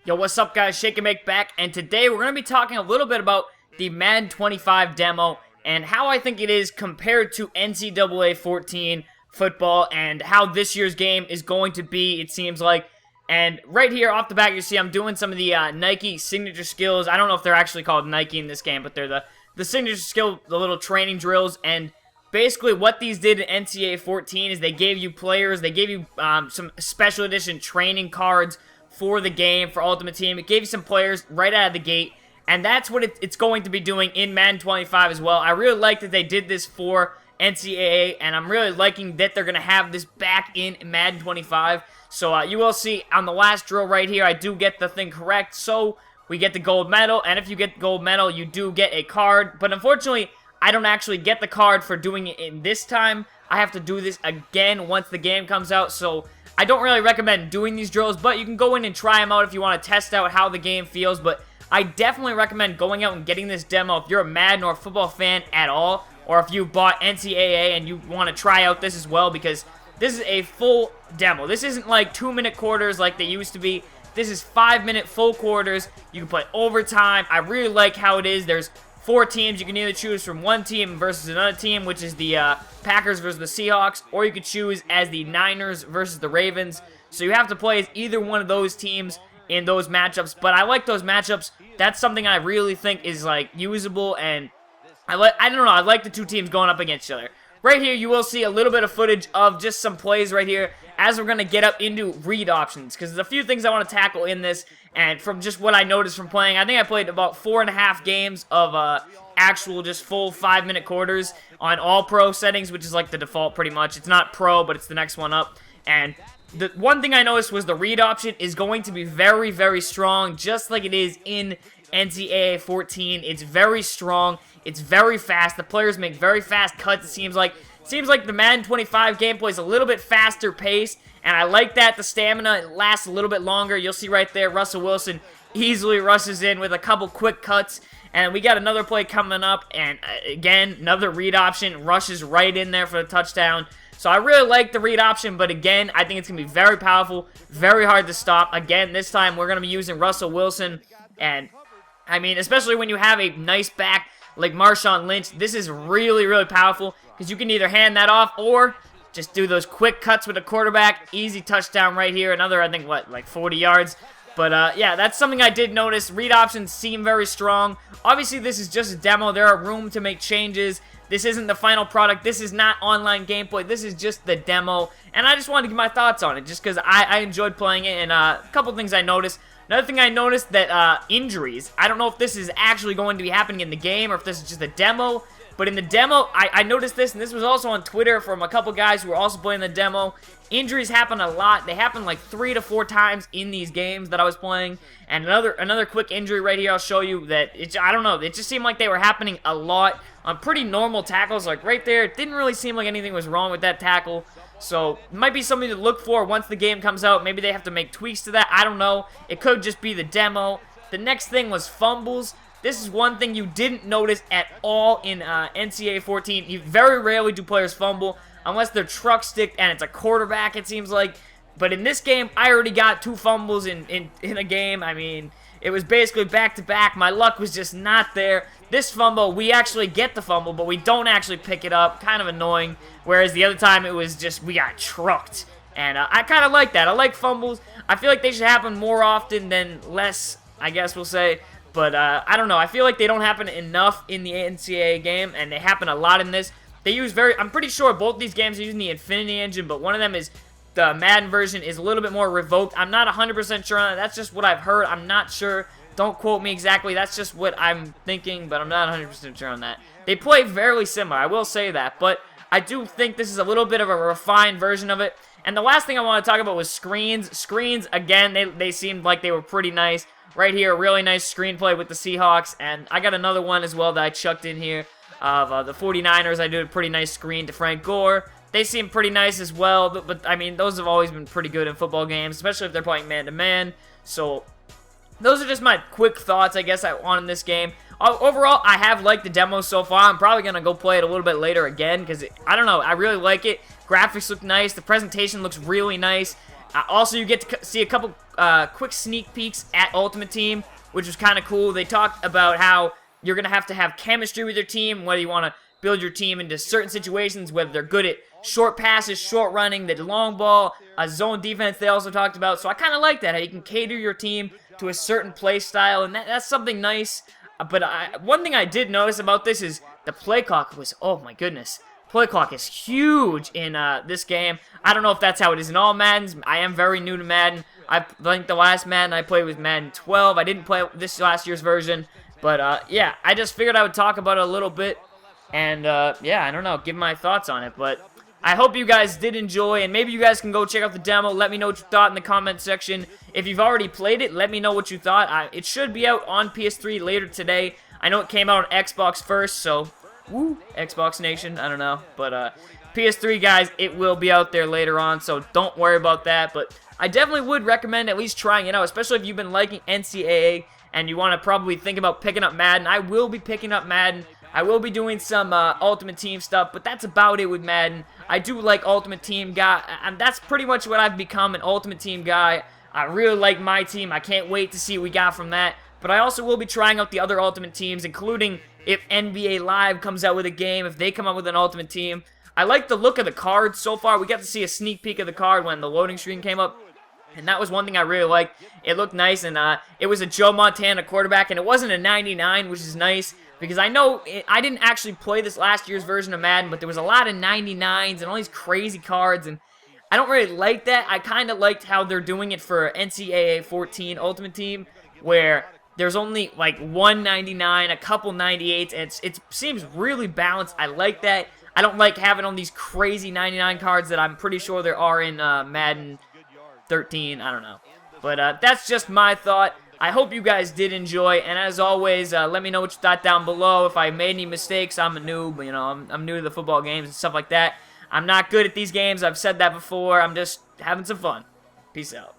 Yo, what's up guys, Shake and Make back, and today we're going to be talking a little bit about the Madden 25 demo and how I think it is compared to NCAA 14 football and how this year's game is going to be, it seems like. And right here off the bat you see I'm doing some of the Nike signature skills. I don't know if they're actually called Nike in this game, but they're the signature skill, the little training drills. And basically what these did in NCAA 14 is they gave you players, they gave you some special edition training cards for the game, for Ultimate Team. It gave you some players right out of the gate, and that's what it's going to be doing in Madden 25 as well. I really like that they did this for NCAA, and I'm really liking that they're going to have this back in Madden 25. So you will see on the last drill right here, I do get the thing correct, so we get the gold medal, and if you get the gold medal, you do get a card. But unfortunately, I don't actually get the card for doing it in this time. I have to do this again once the game comes out, so I don't really recommend doing these drills, but you can go in and try them out if you want to test out how the game feels. But I definitely recommend going out and getting this demo if you're a Madden or a football fan at all, or if you bought NCAA and you want to try out this as well, because this is a full demo. This isn't like 2-minute quarters like they used to be. This is 5-minute full quarters. You can play overtime. I really like how it is. There's 4 teams. You can either choose from one team versus another team, which is the Packers versus the Seahawks, or you could choose as the Niners versus the Ravens. So you have to play as either one of those teams in those matchups. But I like those matchups. That's something I really think is like usable, and I don't know, I like the two teams going up against each other. Right here, you will see a little bit of footage of just some plays right here as we're going to get up into read options, because there's a few things I want to tackle in this, and from just what I noticed from playing, I think I played about 4.5 games of actual just full 5-minute quarters on all pro settings, which is like the default pretty much. It's not pro, but it's the next one up, and the one thing I noticed was the read option is going to be very, very strong, just like it is in NCAA 14. It's very strong. It's very fast. The players make very fast cuts, it seems like. It seems like the Madden 25 gameplay is a little bit faster paced, and I like that. The stamina lasts a little bit longer. You'll see right there, Russell Wilson easily rushes in with a couple quick cuts, and we got another play coming up, and again, another read option, rushes right in there for the touchdown. So I really like the read option, but again, I think it's going to be very powerful, very hard to stop. Again, this time we're going to be using Russell Wilson, and I mean, especially when you have a nice back like Marshawn Lynch, this is really, really powerful, because you can either hand that off or just do those quick cuts with the quarterback. Easy touchdown right here. Another, I think, what, like 40 yards? But, yeah, that's something I did notice. Read options seem very strong. Obviously, this is just a demo. There are room to make changes. This isn't the final product. This is not online gameplay. This is just the demo. And I just wanted to give my thoughts on it, just because I enjoyed playing it. And a couple things I noticed. Another thing I noticed, that injuries. I don't know if this is actually going to be happening in the game or if this is just a demo. But in the demo, I noticed this, and this was also on Twitter from a couple guys who were also playing the demo. Injuries happen a lot. They happen like 3 to 4 times in these games that I was playing. And another quick injury right here, I'll show you that, I don't know, it just seemed like they were happening a lot on pretty normal tackles. Like right there, it didn't really seem like anything was wrong with that tackle. So, it might be something to look for once the game comes out. Maybe they have to make tweaks to that. I don't know. It could just be the demo. The next thing was fumbles. This is one thing you didn't notice at all in NCAA 14. You very rarely do players fumble, unless they're truck sticked and it's a quarterback, it seems like. But in this game, I already got 2 fumbles in a game. I mean, it was basically back-to-back. My luck was just not there. This fumble, we actually get the fumble, but we don't actually pick it up. Kind of annoying. Whereas the other time, it was just, we got trucked. And I kind of like that. I like fumbles. I feel like they should happen more often than less, I guess we'll say. But I don't know. I feel like they don't happen enough in the NCAA game, and they happen a lot in this. They use I'm pretty sure both these games are using the Infinity Engine, but one of them is the Madden version is a little bit more revoked. I'm not 100% sure on that. That's just what I've heard. I'm not sure. Don't quote me exactly. That's just what I'm thinking, but I'm not 100% sure on that. They play very similar. I will say that, but I do think this is a little bit of a refined version of it. And the last thing I want to talk about was screens. Screens, again, they seemed like they were pretty nice. Right here, a really nice screenplay with the Seahawks, and I got another one as well that I chucked in here of the 49ers. I did a pretty nice screen to Frank Gore. They seem pretty nice as well, but I mean, those have always been pretty good in football games, especially if they're playing man-to-man. So, those are just my quick thoughts, I guess, on this game. Overall, I have liked the demo so far. I'm probably going to go play it a little bit later again, because, I don't know, I really like it. Graphics look nice. The presentation looks really nice. Also, you get to see a couple quick sneak peeks at Ultimate Team, which was kind of cool. They talked about how you're going to have chemistry with your team, whether you want to build your team into certain situations, whether they're good at short passes, short running, the long ball, zone defense they also talked about. So I kind of like that, how you can cater your team to a certain play style, and that's something nice. But one thing I did notice about this is the play clock was, oh my goodness, play clock is huge in this game. I don't know if that's how it is in all Maddens. I am very new to Madden. I think the last Madden I played was Madden 12. I didn't play this last year's version. But, yeah, I just figured I would talk about it a little bit. And, yeah, I don't know, give my thoughts on it. But I hope you guys did enjoy, and maybe you guys can go check out the demo. Let me know what you thought in the comment section. If you've already played it, let me know what you thought. It should be out on PS3 later today. I know it came out on Xbox first, so, woo, Xbox Nation, I don't know. But, PS3, guys, it will be out there later on, so don't worry about that. But I definitely would recommend at least trying it out, especially if you've been liking NCAA and you want to probably think about picking up Madden. I will be picking up Madden. I will be doing some Ultimate Team stuff, but that's about it with Madden. I do like Ultimate Team guy, and that's pretty much what I've become, an Ultimate Team guy. I really like my team. I can't wait to see what we got from that. But I also will be trying out the other Ultimate Teams, including if NBA Live comes out with a game, if they come out with an Ultimate Team. I like the look of the card so far. We got to see a sneak peek of the card when the loading screen came up. And that was one thing I really liked. It looked nice, and it was a Joe Montana quarterback, and it wasn't a 99, which is nice, because I know I didn't actually play this last year's version of Madden, but there was a lot of 99s and all these crazy cards, and I don't really like that. I kind of liked how they're doing it for NCAA 14 Ultimate Team, where there's only like one 99, a couple 98s, and it seems really balanced. I like that. I don't like having all these crazy 99 cards that I'm pretty sure there are in Madden 13, I don't know. But that's just my thought. I hope you guys did enjoy, and as always, let me know what you thought down below. If I made any mistakes, I'm a noob, you know, I'm new to the football games and stuff like that. I'm not good at these games, I've said that before, I'm just having some fun. Peace out.